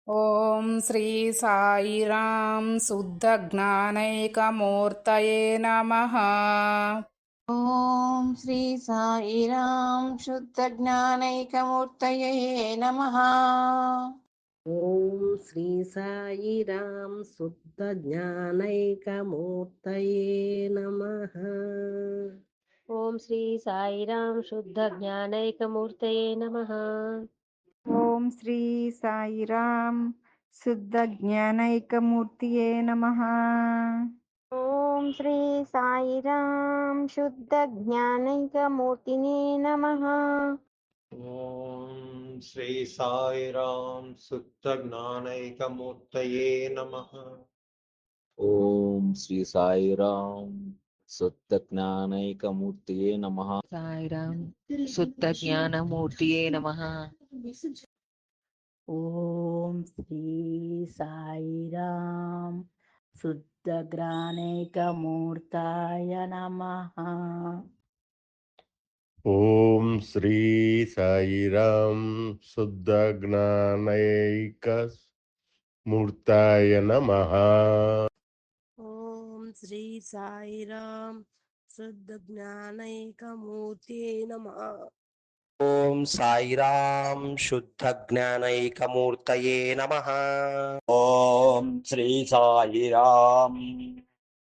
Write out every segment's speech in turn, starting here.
ఓం శ్రీ సాయిరాం శుద్ధ జ్ఞానైకమూర్తయే నమః. ఓం శ్రీ సాయిరాం శుద్ధ జ్ఞానైకమూర్తయే నమః. ఓం శ్రీ సాయిరాం శుద్ధ జ్ఞానైకమూర్తయే నమః. ఓం శ్రీ సాయిరాం శుద్ధ జ్ఞానైకమూర్తయే నమః. ఓం శ్రీ సాయిరాం శుద్ధ జ్ఞానైకమూర్తియే నమః. ఓం శ్రీ సాయిరాం శుద్ధ జ్ఞానైకమూర్తినే నమః. ఓం శ్రీ సాయిరాం శుద్ధ జ్ఞానైకమూర్తయే నమః. ఓం శ్రీ సాయిరాం శుద్ధ జ్ఞానైకమూర్తియే నమః. సాయిరాం శుద్ధ జ్ఞానమూర్తియే నమః. ఓం శ్రీ సాయిరాం శుద్ధ జ్ఞానైకమూర్తాయ నమః. ఓం శ్రీ సాయిరాం శుద్ధ జ్ఞానైక మూర్తాయ నమః. ఓం శ్రీ సాయిరాం శుద్ధ జ్ఞానైకమూర్తయే నమః. ఓం సాయిరాం శుద్ధ జ్ఞానైకమూర్తయే నమః. ఓం శ్రీ సాయిరాం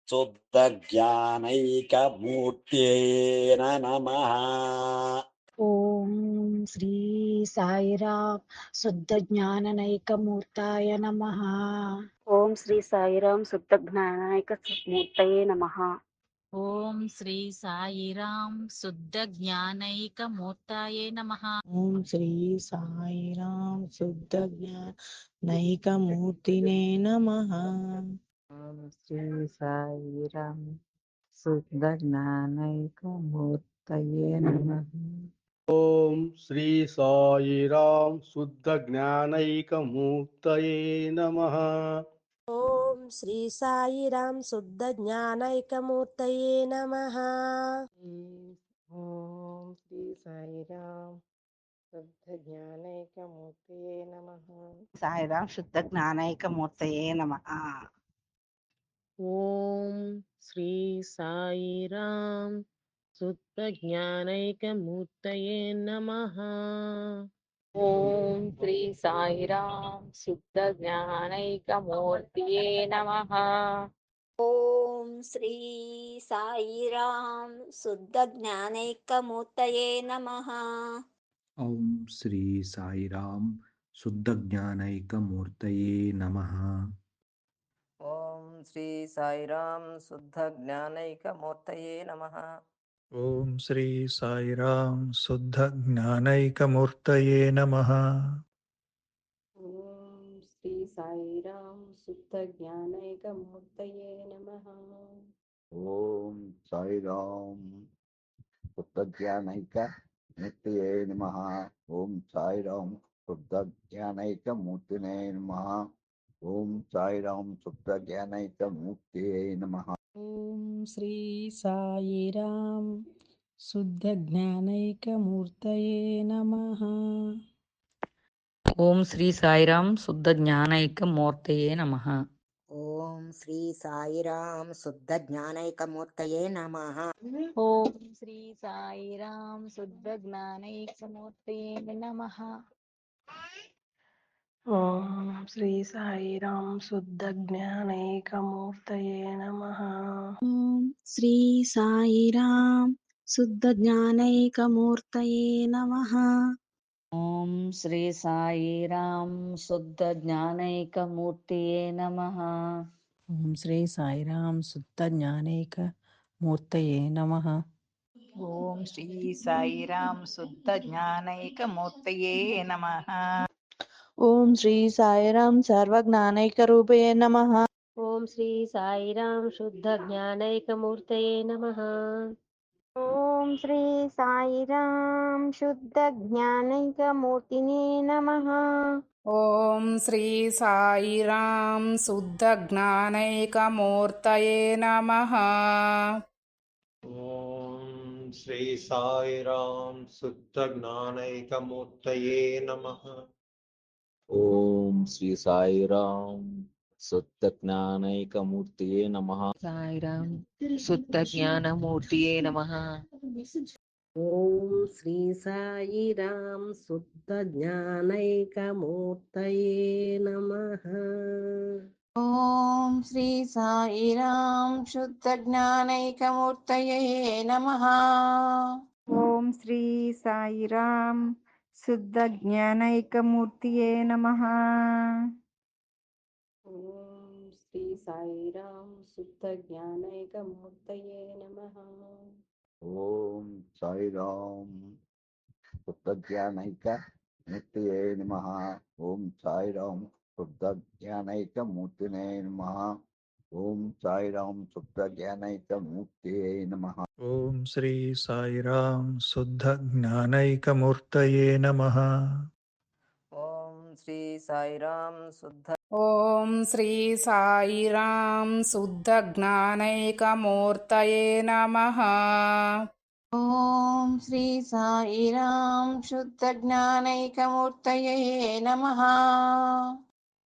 శుద్ధ జ్ఞానైకమూర్తయే నమః. ఓం శ్రీ సాయిరాం శుద్ధ జ్ఞానైకమూర్తాయ నమః. ఓం శ్రీ సాయిరాం శుద్ధ జ్ఞానైకమూర్తయే నమః. ఓం శ్రీ సాయిరాం శుద్ధ జ్ఞానైకమూర్తయే నమః. ఓం శ్రీ సాయిరాం శుద్ధ జ్ఞానైకమూర్తినే నమః. ఓం శ్రీ సాయిరాం శుద్ధ జ్ఞానైకమూర్తయే నమః. ఓం శ్రీ సాయిరాం శుద్ధ జ్ఞానైకమూర్తయే నమః. ఓం శ్రీ సాయిరాం శుద్ధ జ్ఞానైకమూర్తయే నమః. ఓం శ్రీ సాయిరాం శుద్ధ జ్ఞానైకమూర్తియే నమః. సాయిరాం శుద్ధ జ్ఞానైకమూర్తయే నమః. ఓం శ్రీ సాయిరాం శుద్ధ జ్ఞానైకమూర్తయే నమః. ఓం శ్రీ సాయిరాం శుద్ధ జ్ఞానైకమూర్తియే నమః. ఓం శ్రీ సాయిరాం శుద్ధ జ్ఞానైకమూర్తయే నమః. ఓం శ్రీ సాయిరాం శుద్ధ జ్ఞానైకమూర్తయే నమః. ఓం శ్రీ సాయిరాం శుద్ధ జ్ఞానైకమూర్తయే నమః. ఓం శ్రీ సాయిరాం శుద్ధ జ్ఞానైకమూర్తయే నమః. ఓం శ్రీ సాయిరాం శుద్ధ జ్ఞానైకమూర్తయే నమః. ఓం సాయిరాం శుద్ధ జ్ఞానైకమూర్తయే నమః. ఓం సాయిరాం శుద్ధ జ్ఞానైకమూర్తినే నమః. ఓం సాయిరాం శుద్ధ జ్ఞానైకమూర్తయే నమః. ఓం శ్రీ సాయిరాం శుద్ధ జ్ఞానైకమూర్తయే నమః. ఓం శ్రీ సాయిరాం శుద్ధ జ్ఞానైకమూర్తయే నమః. ఓం శ్రీ సాయిరాం శుద్ధ జ్ఞానైకమూర్తయే నమః. ఓం శ్రీ సాయిరాం శుద్ధ జ్ఞానైకమూర్తయే నమః. ఓం శ్రీ సాయిరాం శుద్ధ జ్ఞానైకమూర్తయే నమః. ఓం శ్రీ సాయిరాం శుద్ధ జ్ఞానైకమూర్తయే నమః. ఓం శ్రీ సాయిరాం శుద్ధ జ్ఞానైకమూర్తయే నమః. ఓం శ్రీ సాయిరాం శుద్ధ జ్ఞానైకమూర్తయే నమః. ఓం శ్రీ సాయిరాం శుద్ధ జ్ఞానైకమూర్తయే నమః. ఓం శ్రీ సాయిరాం సర్వజ్ఞానైకరూపయే నమః. ఓం శ్రీ సాయిరాం శుద్ధ జ్ఞానైకమూర్తయే నమః. ఓం శ్రీ సాయిరాం శుద్ధ జ్ఞానైకమూర్తినే నమః. ఓం శ్రీ సాయిరాం శుద్ధ జ్ఞానైకమూర్తయే నమః. ఓం శ్రీ సాయిరాం శుద్ధ జ్ఞానైకమూర్తయే నమః. ఓం శ్రీ సాయిరామ్ శుద్ధ జ్ఞానైకమూర్తియే నమః. సాయిరామ్ శుద్ధ జ్ఞానమూర్తియే నమః. ఓం శ్రీ సాయిరాం శుద్ధ జ్ఞానైకమూర్తయే నమః. ఓం శ్రీ సాయిరామ్ శుద్ధ జ్ఞానైకమూర్తయే నమః. ఓం శ్రీ సాయిరామ్ శుద్ధ జ్ఞానైకమూర్తియే నమః. ఓం శ్రీ సాయిరాం శుద్ధ జ్ఞానైకమూర్తయే నమః. ఓం సాయిరామ్ శుద్ధ జ్ఞానైకమూర్తియే నమః. ఓం సాయిరామ్ శుద్ధ జ్ఞానైకమూర్తినే నమః. ఓం సాయిరామ్ శుద్ధ జ్ఞానైకమూర్తియే నమః. ఓం శ్రీ సాయిరాం శుద్ధ జ్ఞానైకమూర్తయే నమః. ఓం శ్రీ సాయిరాం శుద్ధ ఓం శ్రీ సాయిరాం శుద్ధ జ్ఞానైకమూర్తయే నమః. ఓం శ్రీ సాయిరామ్ శుద్ధ జ్ఞానైకమూర్తయే నమః.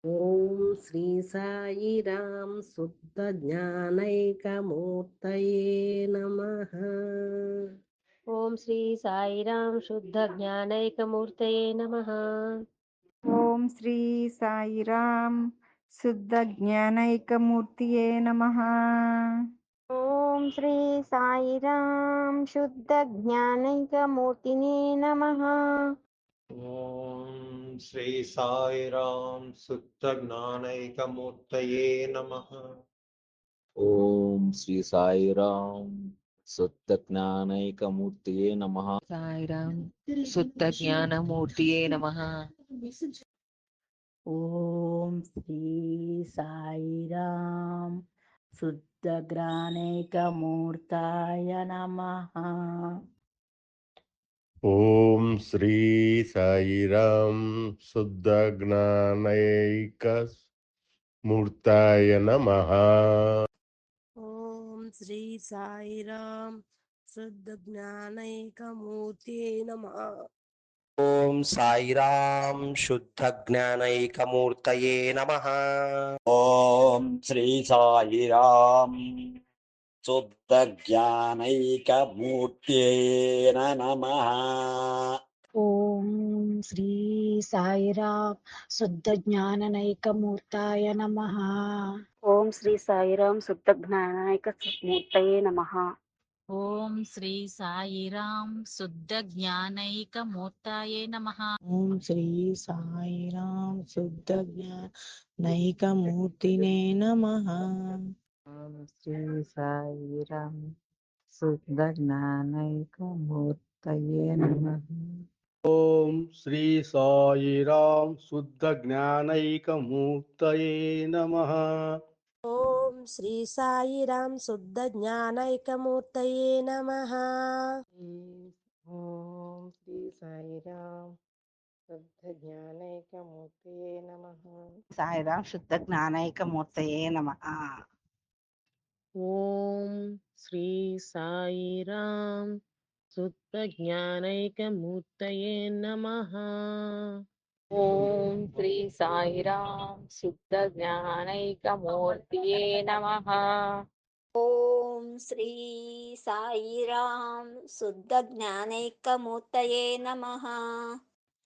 ఓం శ్రీ సాయిరాం శుద్ధ జ్ఞానైకమూర్తయే నమః. ఓం శ్రీ సాయిరాం శుద్ధ జ్ఞానైకమూర్తయే నమః. ఓం శ్రీ సాయిరామ్ శుద్ధ జ్ఞానైకమూర్తియే నమః. ఓం శ్రీ సాయిరామ్ శుద్ధ జ్ఞానైకమూర్తినే నమః. ఓం శ్రీ సాయిరాం శుద్ధ జ్ఞానైకమూర్తయే నమః. ఓం శ్రీ సాయిరామ్ శుద్ధ జ్ఞానైకమూర్తియే నమః. సాయిరామ్ శుద్ధ జ్ఞానమూర్తియే నమః. ఓం శ్రీ సాయిరామ్ శుద్ధ జ్ఞానైకమూర్తాయ నమః. ఓం శ్రీ సాయిరాం శుద్ధ జ్ఞానైక మూర్తాయ నమః. ఓం శ్రీ సాయిరాం శుద్ధ జ్ఞానైకమూర్తే నమః. ఓం సాయిరాం శుద్ధ జ్ఞానైకమూర్తయే నమః. ఓం శ్రీ సాయిరామ్ శుద్ధ జ్ఞానైకమూర్త్యై నమః. ఓం శ్రీ సాయిరామ్ శుద్ధ జ్ఞానైకమూర్తాయ నమః. ఓం శ్రీ సాయిరాం శుద్ధ జ్ఞానైకమూర్తయే నమః. ఓం శ్రీ సాయిరాం శుద్ధ జ్ఞానైకమూర్తయే నమః. ఓం శ్రీ సాయిరామ్ శుద్ధ జ్ఞానైకమూర్తినే నమః. ఓం శ్రీ సాయిరామ్ శుద్ధ జ్ఞానైకమూర్తయే నమః. ఓం శ్రీ సాయిరాం శుద్ధ జ్ఞానైకమూర్తయే నమః. ఓం శ్రీ సాయిరాం శుద్ధ జ్ఞానైకమూర్తయే నమః. ఓం శ్రీ సాయిరామ్ శుద్ధ జ్ఞానైకమూర్తయే నమః. సాయిరాం శుద్ధ జ్ఞానైకమూర్తయే నమః. ఓం శ్రీ సాయిరాం శుద్ధ జ్ఞానైకమూర్తయే నమః. ఓం శ్రీ సాయిరాం శుద్ధ జ్ఞానైకమూర్తియే నమః. ఓం శ్రీ సాయిరామ్ శుద్ధ జ్ఞానైకమూర్తయే నమః.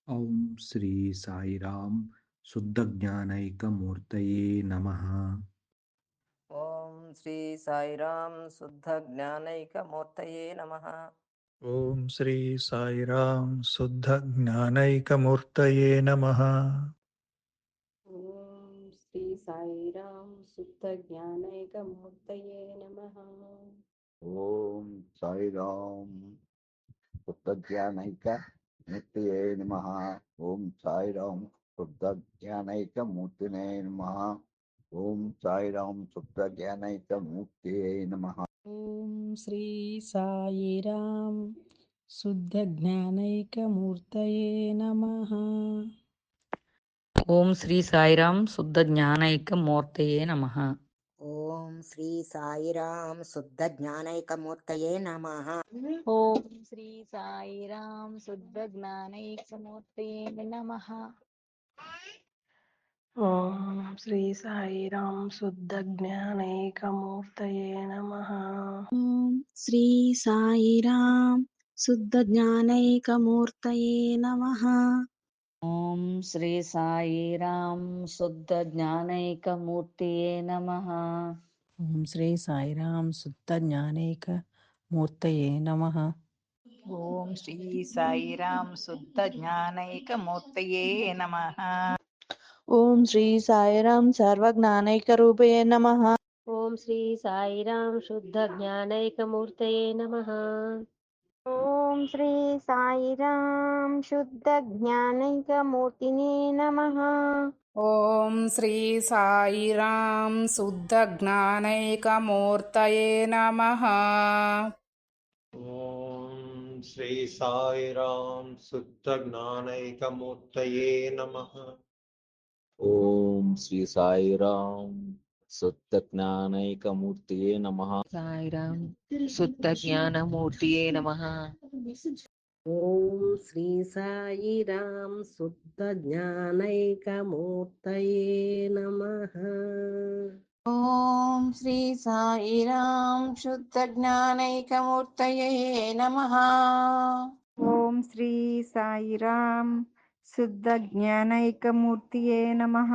ఓం శ్రీ సాయిరామ్ శుద్ధ జ్ఞానైకమూర్తయే నమః. ఓం శ్రీ సాయిరాం శుద్ధ జ్ఞానైకమూర్తయే నమః. ఓం శ్రీ సాయిరాం శుద్ధ జ్ఞానైకమూర్తయే నమః. ఓం శ్రీ సాయిరాం శుద్ధ జ్ఞానైకమూర్తయే నమః. ఓం సాయిరామ్ శుద్ధ జ్ఞానైకమూర్తియే నమః. ఓం సాయిరామ్ శుద్ధ జ్ఞానైకమూర్తినే నమః. ఓం సాయిరామ్ శుద్ధ జ్ఞానైకమూర్తియే నమః. ఓం శ్రీ సాయిరామ్ శుద్ధ జ్ఞానైకమూర్తయే నమః. ఓం శ్రీ సాయిరాం శుద్ధ జ్ఞానైకమూర్తయే నమః. ఓం శ్రీ సాయిరాం శుద్ధ జ్ఞానైకమూర్తయే నమః. ఓం శ్రీ సాయిరాం శుద్ధ జ్ఞానైకమూర్తయే నమః. ఓం శ్రీ సాయిరాం శుద్ధ జ్ఞానైకమూర్తయే నమః. ఓం శ్రీ సాయిరాం శుద్ధ జ్ఞానైకమూర్తయే నమః. ఓం శ్రీ సాయిరాం శుద్ధ జ్ఞానైకమూర్తియే నమః. ఓం శ్రీ సాయిరాం శుద్ధ జ్ఞానైక మూర్తయే నమః. ఓం శ్రీ సాయిరాం శుద్ధ జ్ఞానైకమూర్తయే నమః. ఓం శ్రీ సాయిరాం సర్వజ్ఞానైకరూపయే నమః. ఓం శ్రీ సాయిరాం శుద్ధ జ్ఞానైకమూర్తయే నమః. ఓం శ్రీ సాయిరాం శుద్ధ జ్ఞానైకమూర్తినే నమః. ఓం శ్రీ సాయిరాం శుద్ధ జ్ఞానైకమూర్తయే నమః. ఓం శ్రీ సాయిరాం శుద్ధ జ్ఞానైకమూర్తయే నమః. ఓం శ్రీ సాయిరాం శుద్ధ జ్ఞానైకమూర్తియే నమః. సాయిరాం శుద్ధ జ్ఞానమూర్తియే నమః. ఓం శ్రీ సాయిరాం శుద్ధ జ్ఞానైకమూర్తయే నమః. ఓం శ్రీ సాయిరాం శుద్ధ జ్ఞానైకమూర్తయే నమః. ఓం శ్రీ సాయిరాం శుద్ధ జ్ఞానైకమూర్తియే నమః.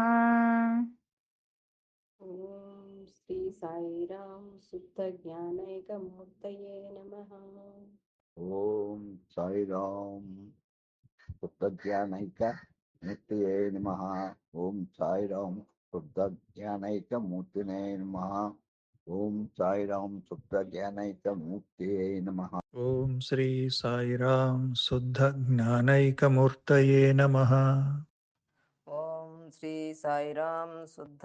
ఓం శ్రీ సాయిరాం శుద్ధ జ్ఞానైకమూర్తయే నమః. ఓం సాయిరాం శుద్ధ జ్ఞానైక మూర్తయే నమః. ఓం సాయిరాం శుద్ధ జ్ఞానైక మూర్తినే నమః. ఓం సాయిరాం శుద్ధ జ్ఞానైక మూర్తయే నమః. ఓం శ్రీ సాయిరాం శుద్ధ జ్ఞానైకమూర్తయే నమః. ఓం శ్రీ సాయిరాం శుద్ధ